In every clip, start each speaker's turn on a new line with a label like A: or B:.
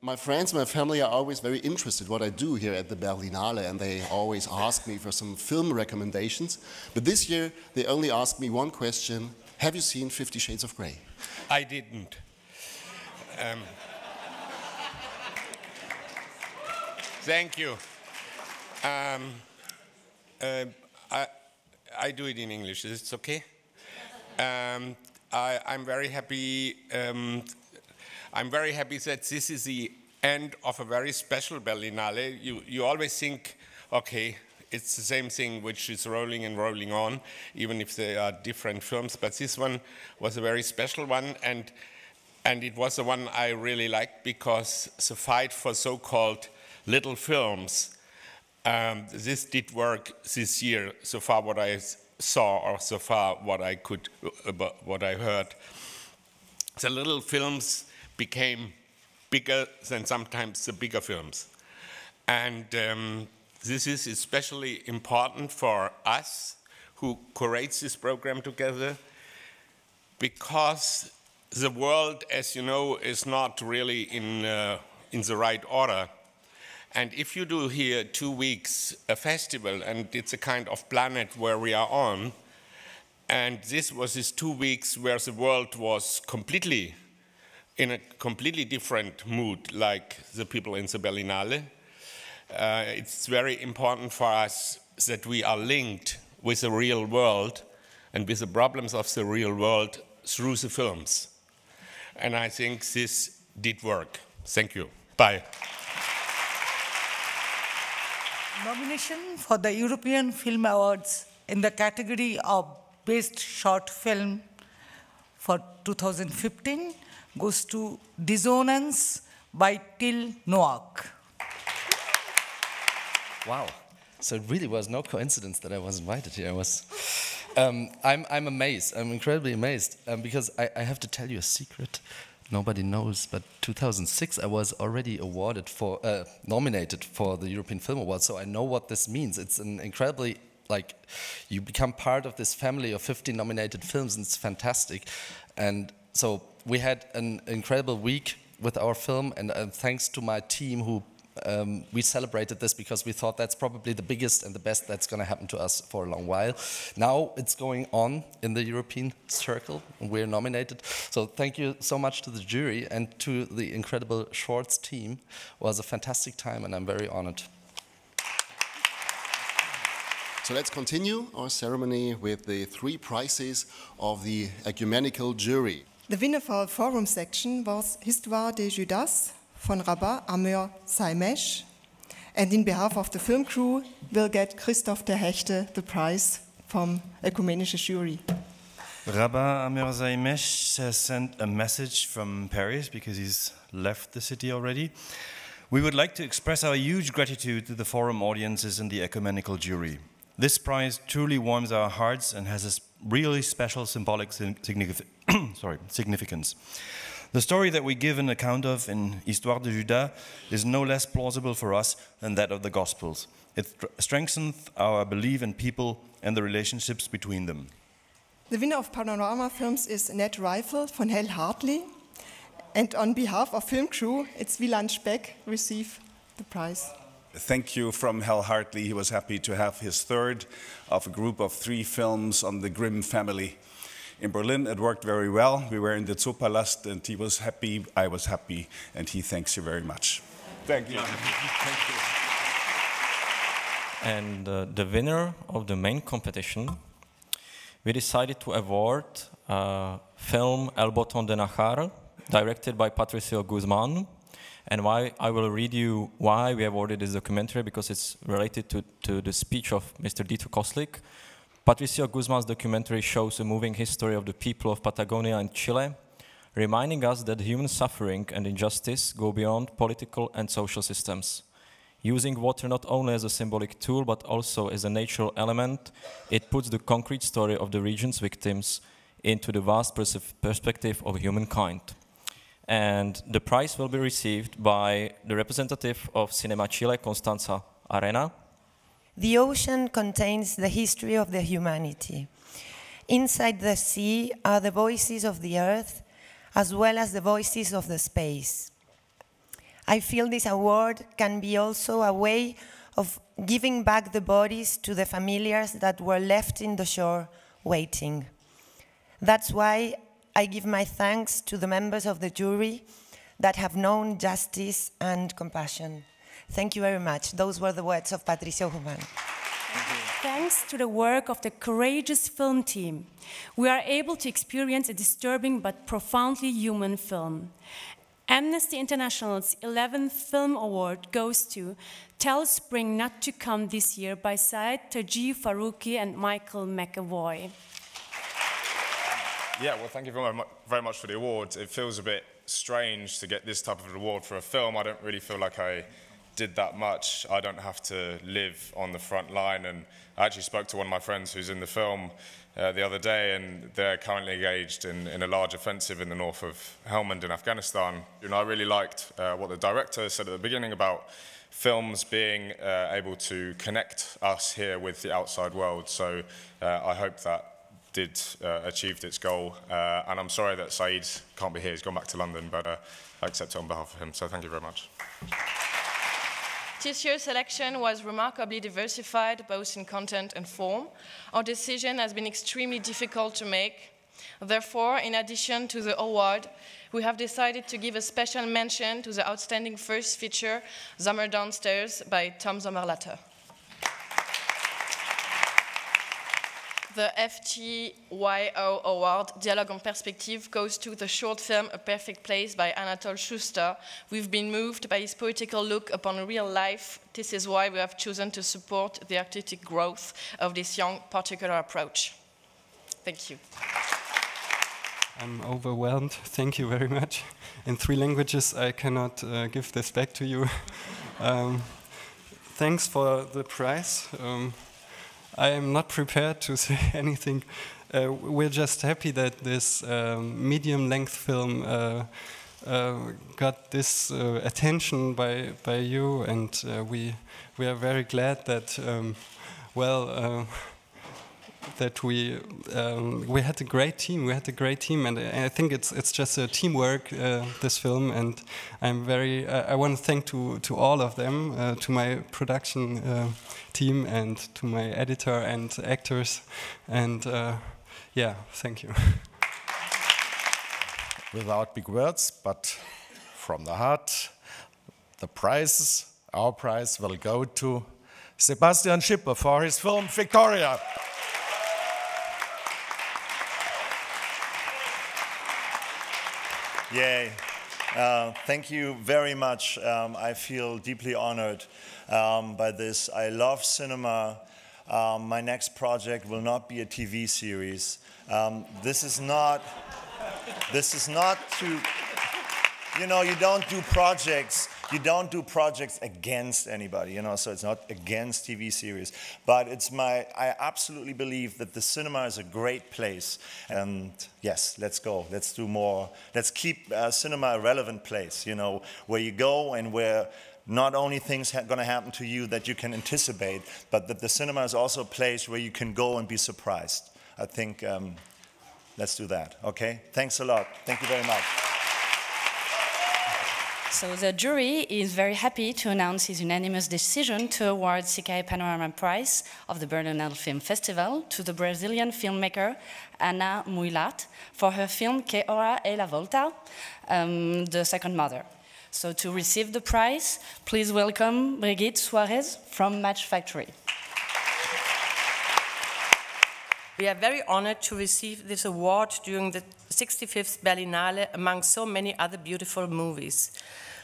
A: My friends, my family are always very interested what I do here at the Berlinale, and they always ask me for some film recommendations. But this year, they only asked me one question: have you seen 50 Shades of Grey?
B: I didn't. Thank you. I do it in English. Is it okay? I'm very happy. I'm very happy that this is the end of a very special Berlinale. You always think, okay, it's the same thing which is rolling and rolling on, even if they are different films. But this one was a very special one, and it was the one I really liked because the fight for so-called little films, this did work this year. So far, what I saw, or so far what I heard, the little films became bigger than sometimes the bigger films. And this is especially important for us who curate this program together, because the world, as you know, is not really in the right order. And if you do here 2 weeks a festival, and it's a kind of planet where we are on, and this was these 2 weeks where the world was completely in a completely different mood, like the people in the Berlinale. It's very important for us that we are linked with the real world and with the problems of the real world through the films. And I think this did work. Thank you. Bye.
C: Nomination for the European Film Awards in the category of Best Short Film for 2015 goes to Dissonance by Till Noack.
D: Wow. So it really was no coincidence that I was invited here. I'm amazed. I'm incredibly amazed because I have to tell you a secret. Nobody knows, but 2006 I was already nominated for the European Film Awards, so I know what this means. It's an incredibly, you become part of this family of 50 nominated films, and it's fantastic. And so we had an incredible week with our film, and thanks to my team who we celebrated this because we thought that's probably the biggest and the best that's going to happen to us for a long while. Now it's going on in the European circle, and we're nominated. So thank you so much to the jury and to the incredible Shorts team. It was a fantastic time, and I'm very honored.
A: So let's continue our ceremony with the 3 prizes of the ecumenical jury.
E: The winner for our forum section was Histoire de Judas von Rabat Ameur Saimesh, and in behalf of the film crew will get Christoph der Hechte the prize from Ecumenische Jury.
F: Rabat Ameur Saimesh has sent a message from Paris because he's left the city already. We would like to express our huge gratitude to the forum audiences and the ecumenical jury. This prize truly warms our hearts and has a really special symbolic significance. The story that we give an account of in Histoire de Judas is no less plausible for us than that of the Gospels. It strengthens our belief in people and the relationships between them.
E: The winner of Panorama Films is Ned Rifle von Hell Hartley, and on behalf of film crew, it's Wieland Speck receive the prize.
G: Thank you from Hell Hartley. He was happy to have his third of a group of 3 films on the Grimm family. In Berlin, it worked very well. We were in the Zoopalast, and he was happy, I was happy, and he thanks you very much. Thank you.
H: Thank you. And the winner of the main competition, we decided to award film El Botón de Nájar, directed by Patricio Guzmán. And I will read you why we awarded this documentary, because it's related to the speech of Mr. Dieter Koslik. Patricio Guzmán's documentary shows a moving history of the people of Patagonia and Chile, reminding us that human suffering and injustice go beyond political and social systems. Using water not only as a symbolic tool, but also as a natural element, it puts the concrete story of the region's victims into the vast perspective of humankind. And the prize will be received by the representative of Cinema Chile, Constanza Arena.
I: The ocean contains the history of the humanity. Inside the sea are the voices of the earth, as well as the voices of the space. I feel this award can be also a way of giving back the bodies to the familiars that were left in the shore waiting. That's why I give my thanks to the members of the jury that have known justice and compassion. Thank you very much. Those were the words of Patricio Guzmán.
J: Thanks to the work of the courageous film team, we are able to experience a disturbing but profoundly human film. Amnesty International's 11th Film Award goes to Tell Spring Not to Come this year by Saeed Taji Farouki and Michael McAvoy.
K: Yeah, well, thank you very much for the award. It feels a bit strange to get this type of award for a film. I don't really feel like I did that much. I don't have to live on the front line, and I actually spoke to one of my friends who's in the film the other day, and they're currently engaged in a large offensive in the north of Helmand in Afghanistan. And I really liked what the director said at the beginning about films being able to connect us here with the outside world. So I hope that did achieved its goal, and I'm sorry that Saeed can't be here. He's gone back to London, but I accept it on behalf of him. So thank you very much.
L: This year's selection was remarkably diversified, both in content and form. Our decision has been extremely difficult to make. Therefore, in addition to the award, we have decided to give a special mention to the outstanding first feature, Sommer Downstairs, by Tom Sommerlatter. The FTYO Award, Dialogue en Perspective, goes to the short film A Perfect Place by Anatole Schuster. We've been moved by his poetical look upon real life. This is why we have chosen to support the artistic growth of this young, particular approach. Thank you.
M: I'm overwhelmed. Thank you very much. In 3 languages, I cannot give this back to you. Thanks for the prize. I am not prepared to say anything. We're just happy that this medium-length film got this attention by you, and we are very glad that that we had a great team. We had a great team, and I think it's just a teamwork. This film, and I want to thank to all of them, to my production team, and to my editor and actors, and yeah, thank you.
N: Without big words, but from the heart, the prize, our prize, will go to Sebastian Schipper for his film Victoria.
O: Yay. Thank you very much. I feel deeply honored by this. I love cinema. My next project will not be a TV series. This is not to, you know, you don't do projects against anybody, you know, so it's not against TV series. But I absolutely believe that the cinema is a great place. And yes, let's go, let's do more. Let's keep cinema a relevant place, you know, where you go and where not only things are going to happen to you that you can anticipate, but that the cinema is also a place where you can go and be surprised. I think, let's do that, okay? Thanks a lot. Thank you very much.
P: So the jury is very happy to announce its unanimous decision to award CKA Panorama Prize of the Berlinale Film Festival to the Brazilian filmmaker Ana Muilat for her film Que Hora é la Volta, The Second Mother. So to receive the prize, please welcome Brigitte Suarez from Match Factory.
Q: We are very honored to receive this award during the 65th Berlinale among so many other beautiful movies.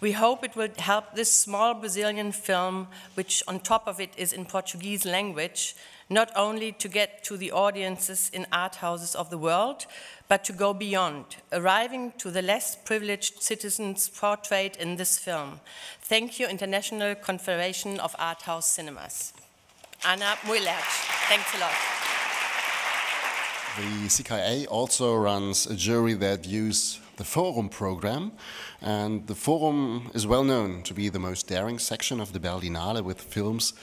Q: We hope it will help this small Brazilian film, which on top of it is in Portuguese language, not only to get to the audiences in art houses of the world, but to go beyond, arriving to the less privileged citizens portrayed in this film. Thank you, International Confederation of Art House Cinemas. Ana Muilat, thanks a lot.
A: The CKA also runs a jury that views the Forum program, and the Forum is well known to be the most daring section of the Berlinale, with films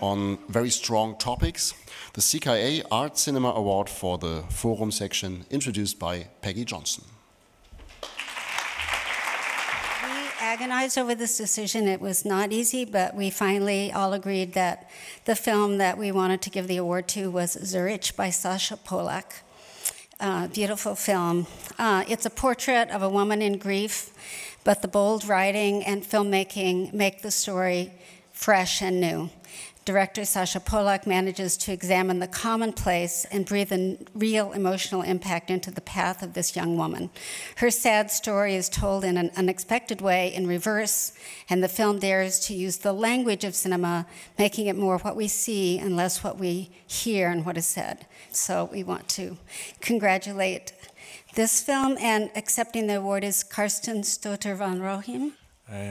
A: on very strong topics. The CKA Art Cinema Award for the Forum section, introduced by Peggy Johnson.
R: We agonized over this decision. It was not easy, but we finally all agreed that the film that we wanted to give the award to was Zurich by Sasha Polak. Beautiful film. It's a portrait of a woman in grief, but the bold writing and filmmaking make the story fresh and new. Director Sasha Polak manages to examine the commonplace and breathe a real emotional impact into the path of this young woman. Her sad story is told in an unexpected way, in reverse, and the film dares to use the language of cinema, making it more what we see and less what we hear and what is said. So we want to congratulate this film, and accepting the award is Karsten Stoter van Rohim.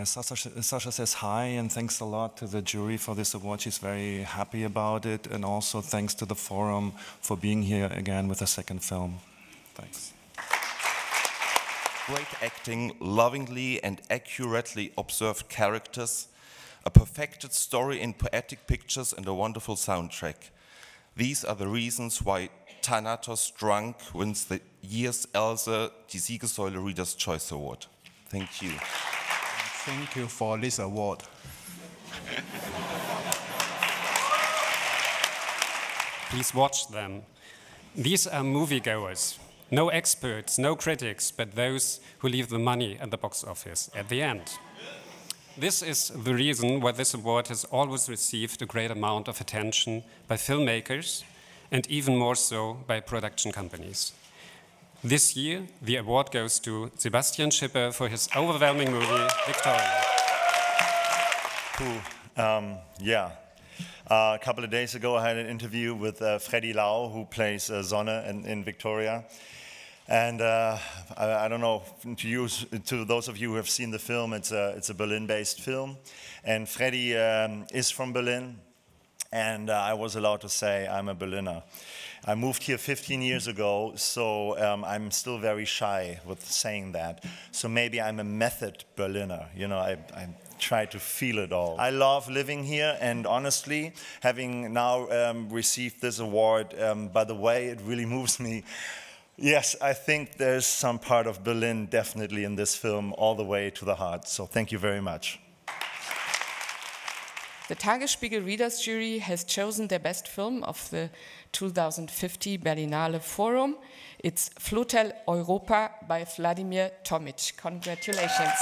S: Sasha says hi and thanks a lot to the jury for this award. She's very happy about it, and also thanks to the forum for being here again with a second film. Thanks.
T: Great acting, lovingly and accurately observed characters, a perfected story in poetic pictures, and a wonderful soundtrack. These are the reasons why Thanatos Drunk wins the year's Else die Siegessäule Reader's Choice Award. Thank you.
U: Thank you for this award.
V: Please watch them. These are moviegoers. No experts, no critics, but those who leave the money at the box office at the end. This is the reason why this award has always received a great amount of attention by filmmakers, and even more so by production companies. This year, the award goes to Sebastian Schipper for his overwhelming movie, Victoria.
O: Cool. Yeah. A couple of days ago, I had an interview with Freddy Lau, who plays Sonne in Victoria. And I don't know, to those of you who have seen the film, it's a Berlin-based film. And Freddy is from Berlin. And I was allowed to say I'm a Berliner. I moved here 15 years ago, so I'm still very shy with saying that. So maybe I'm a method Berliner. You know, I try to feel it all. I love living here, and honestly, having now received this award, by the way, it really moves me. Yes, I think there's some part of Berlin definitely in this film, all the way to the heart. So thank you very much.
W: The Tagesspiegel Readers Jury has chosen their best film of the 2050 Berlinale Forum. It's Flotel Europa by Vladimir Tomic. Congratulations.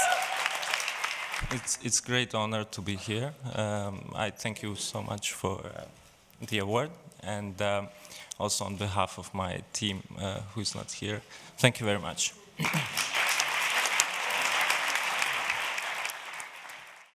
H: It's a great honor to be here. I thank you so much for the award, and also on behalf of my team who's not here, thank you very much.